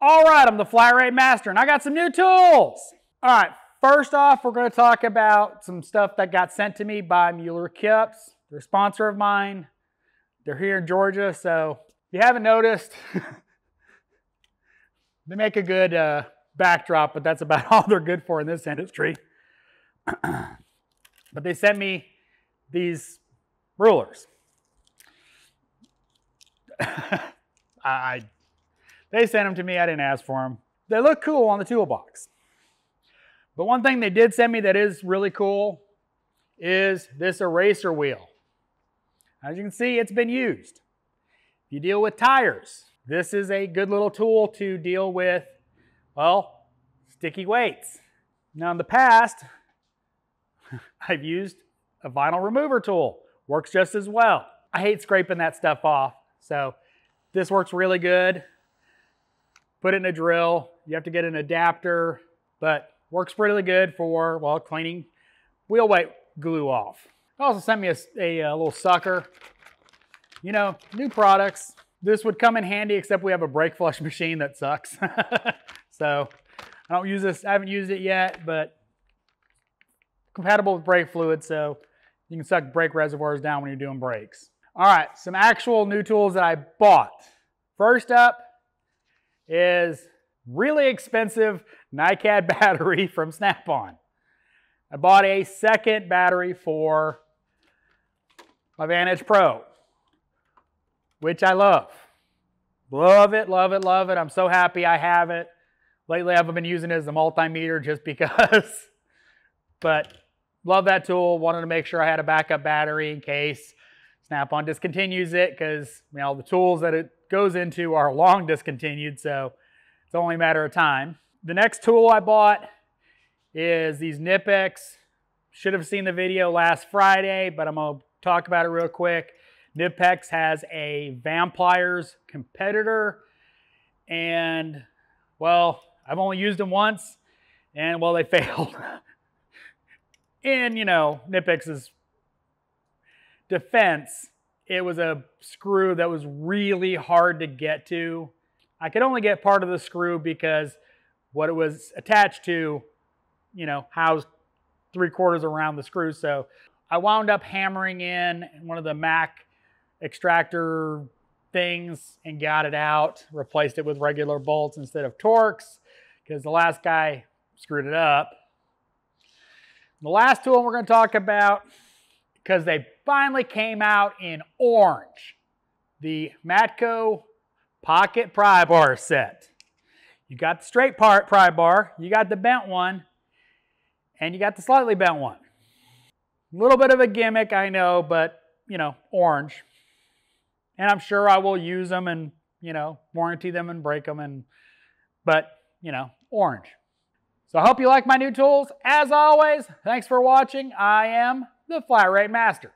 All right, I'm the Flat Rate Master, and I got some new tools. All right, first off, we're going to talk about some stuff that got sent to me by Mueller Kips. They're a sponsor of mine. They're here in Georgia, so if you haven't noticed, they make a good backdrop, but that's about all they're good for in this industry. But they sent me these rulers. They sent them to me. I didn't ask for them. They look cool on the toolbox. But one thing they did send me that is really cool is this eraser wheel. As you can see, it's been used. If you deal with tires, this is a good little tool to deal with, well, sticky weights. Now in the past, I've used a vinyl remover tool. Works just as well. I hate scraping that stuff off, so this works really good. Put it in a drill. You have to get an adapter, but works really good for, well, cleaning wheel weight glue off. They also sent me a little sucker. You know, new products. This would come in handy, except we have a brake flush machine that sucks. So I don't use this. I haven't used it yet, but compatible with brake fluid, so you can suck brake reservoirs down when you're doing brakes. All right, some actual new tools that I bought. First up is really expensive Nicad battery from Snap-on. I bought a second battery for my Vantage Pro, which I love. Love it, love it, love it. I'm so happy I have it. Lately I've been using it as a multimeter just because. But love that tool. Wanted to make sure I had a backup battery in case Snap-on discontinues it, because you know the tools that it goes into are long discontinued, so it's only a matter of time. The next tool I bought is these Nippex. Should have seen the video last Friday, but I'm going to talk about it real quick. Nippex has a Vampires competitor, and well, I've only used them once, and well, they failed. In, you know, Nippex's defense, it was a screw that was really hard to get to. I could only get part of the screw because what it was attached to, you know, housed 3/4 around the screw. So I wound up hammering in one of the Mac extractor things and got it out, replaced it with regular bolts instead of Torx because the last guy screwed it up. The last tool we're going to talk about, because they finally came out in orange, the Matco Pocket Pry Bar set. You got the straight part pry bar, you got the bent one, and you got the slightly bent one. A little bit of a gimmick, I know, but, you know, orange. And I'm sure I will use them and, you know, warranty them and break them, but, you know, orange. So I hope you like my new tools. As always, thanks for watching. I am the Flat Rate Master.